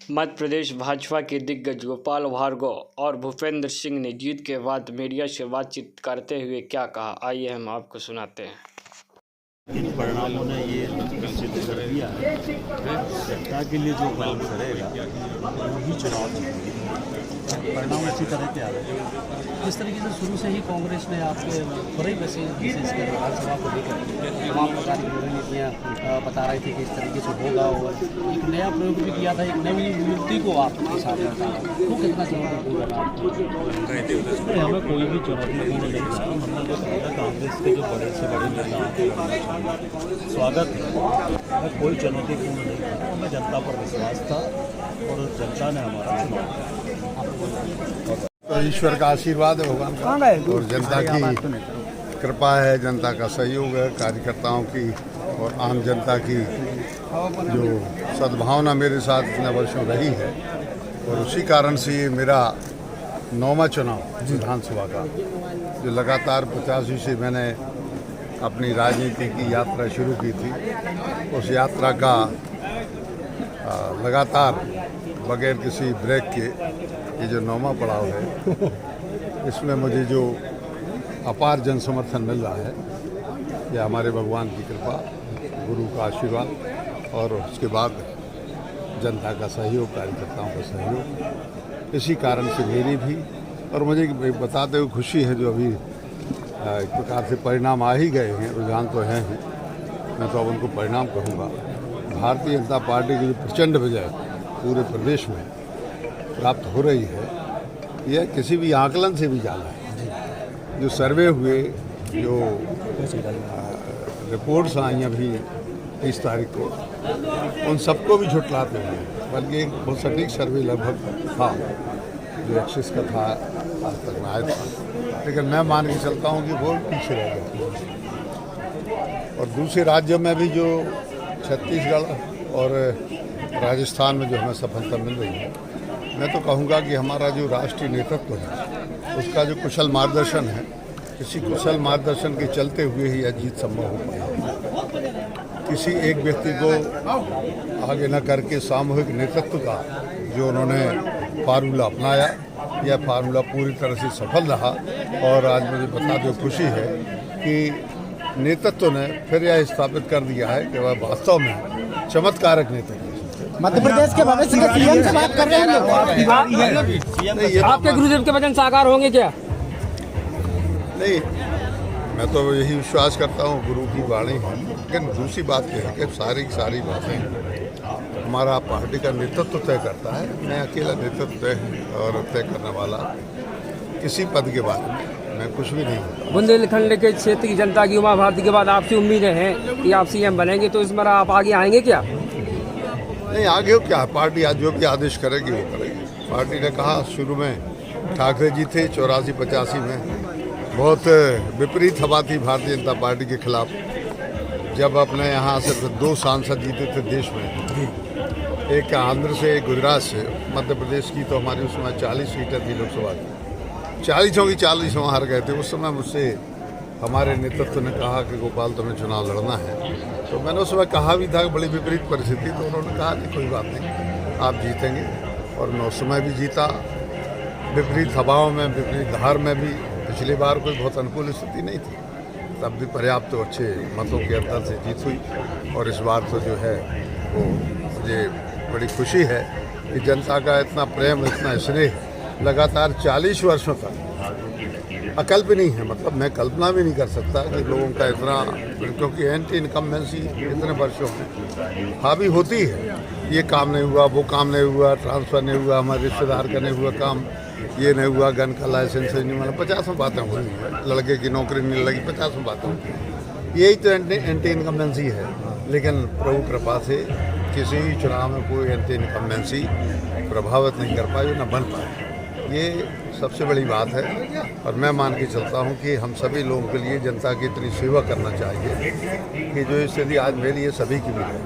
मध्य प्रदेश भाजपा के दिग्गज गोपाल भार्गव और भूपेंद्र सिंह ने जीत के बाद मीडिया से बातचीत करते हुए क्या कहा, आइए हम आपको सुनाते हैं। इन परिणामों ने ये सिद्ध कर दिया है जनता के लिए जो काम करेगा वही चुनाव जीतेगी। परिणाम इसी तरह के आ रहे हैं। जिस तरीके से शुरू से ही कांग्रेस ने आपके बड़े विशेषकर विधानसभा को लेकर तमाम प्रकार की रणनीतियाँ बता रहे थे कि इस तरीके से होगा, और एक नया प्रयोग भी किया था, एक नई युक्ति को आपके साथ रखा वो कितना चुनौतीपूर्ण रहा? हमें कोई भी चुनौतीपूर्ण नहीं रहा। हमने जो कहा कांग्रेस के जो बड़े से बड़े नेता स्वागत है, हमें कोई चुनौतीपूर्ण नहीं रहा। हमें जनता पर विश्वास था और जनता ने हमारा चुनाव। तो ईश्वर का आशीर्वाद है, भगवान का, और जनता की कृपा है, जनता का सहयोग है, कार्यकर्ताओं की और आम जनता की जो सद्भावना मेरे साथ इतने वर्षों रही है, और उसी कारण से ये मेरा 9वां चुनाव विधानसभा का, जो लगातार 85 से मैंने अपनी राजनीति की यात्रा शुरू की थी, उस यात्रा का लगातार बगैर किसी ब्रेक के ये जो 9वां पड़ाव है, इसमें मुझे जो अपार जन समर्थन मिल रहा है, यह हमारे भगवान की कृपा, गुरु का आशीर्वाद और उसके बाद जनता का सहयोग, कार्यकर्ताओं का सहयोग, इसी कारण से मेरी भी और मुझे बताते हुए खुशी है जो अभी एक प्रकार से परिणाम आ ही गए हैं, रुझान तो हैं ही, मैं तो अब उनको परिणाम कहूँगा। भारतीय जनता पार्टी की जो प्रचंड विजय पूरे प्रदेश में प्राप्त हो रही है, यह किसी भी आकलन से भी ज़्यादा है। जो सर्वे हुए, जो रिपोर्ट्स आई अभी 30 तारीख को, उन सबको भी झुटलाते हुए, बल्कि एक बहुत सटीक सर्वे लगभग था जो एक्सिस का था, आज तक में आया था, लेकिन मैं मान के चलता हूँ कि वो पीछे रह गया। और दूसरे राज्यों में भी जो छत्तीसगढ़ और राजस्थान में जो हमें सफलता मिल रही है, मैं तो कहूँगा कि हमारा जो राष्ट्रीय नेतृत्व है, उसका जो कुशल मार्गदर्शन है, किसी कुशल मार्गदर्शन के चलते हुए ही यह जीत संभव हो पाई। किसी एक व्यक्ति को आगे न करके सामूहिक नेतृत्व का जो उन्होंने फार्मूला अपनाया, यह फार्मूला पूरी तरह से सफल रहा। और आज मुझे बताते हुए खुशी है कि नेतृत्व ने फिर यह स्थापित कर दिया है कि वह वास्तव में चमत्कारक नेतृत्व। मध्य प्रदेश के भविष्य के सीएम से बात कर रहे हैं, आपके गुरुदेव के वचन साकार होंगे क्या? नहीं, मैं तो यही विश्वास करता हूँ, गुरु की वाणी है। लेकिन दूसरी बात यह है कि सारी बातें हमारा पार्टी का नेतृत्व तय करता है। मैं अकेला नेतृत्व और तय करने वाला किसी पद के बारे में मैं कुछ भी नहीं होता। बुंदेलखंड के क्षेत्र की जनता की उमा भारती के बाद आपसे उम्मीदें हैं कि आप सीएम बनेंगे, तो इस बार आप आगे आएंगे क्या? नहीं, आगे हो क्या, पार्टी आज जो भी आदेश करेगी वो करेगी। पार्टी ने कहा, शुरू में ठाकरे जी थे 84-85 में, बहुत विपरीत हवा थी भारतीय जनता पार्टी के खिलाफ, जब अपने यहाँ सिर्फ 2 सांसद जीते थे देश में, एक आंध्र से, एक गुजरात से। मध्य प्रदेश की तो हमारी उस समय 40 सीटें थी लोकसभा की, 40 की 40 हार गए थे। उस समय मुझसे हमारे नेतृत्व ने कहा कि गोपाल तुम्हें चुनाव लड़ना है, तो मैंने उस समय कहा भी था कि बड़ी विपरीत परिस्थिति, तो उन्होंने कहा कि कोई बात नहीं, आप जीतेंगे। और मैं उस समय भी जीता, विपरीत हवाओं में, विपरीत धार में भी। पिछली बार कोई बहुत अनुकूल स्थिति नहीं थी, तब भी पर्याप्त तो अच्छे मतों के अंतर से जीत हुई। और इस बार तो जो है वो मुझे बड़ी खुशी है कि जनता का इतना प्रेम, इतना स्नेह लगातार 40 वर्षों तक अकल्पनीय है। मतलब मैं कल्पना भी नहीं कर सकता कि लोगों का इतना, क्योंकि एंटी इनकम्बेंसी इतने वर्षों में हावी होती है, ये काम नहीं हुआ, वो काम नहीं हुआ, ट्रांसफ़र नहीं हुआ, हमारे रिश्तेदार का नहीं हुआ काम, ये नहीं हुआ, गन का लाइसेंस नहीं मिला, 50 बातें हो रही हैं, लड़के की नौकरी नहीं लगी, 50 बातें होती हैं। यही तो एंटी इनकम्बेंसी है। लेकिन प्रभु कृपा से किसी चुनाव में कोई एंटी इनकम्बेंसी प्रभावित नहीं कर पाई, न बन पाई। ये सबसे बड़ी बात है। और मैं मान के चलता हूँ कि हम सभी लोगों के लिए जनता की इतनी सेवा करना चाहिए कि जो स्थिति आज मेरी है, सभी की भी है।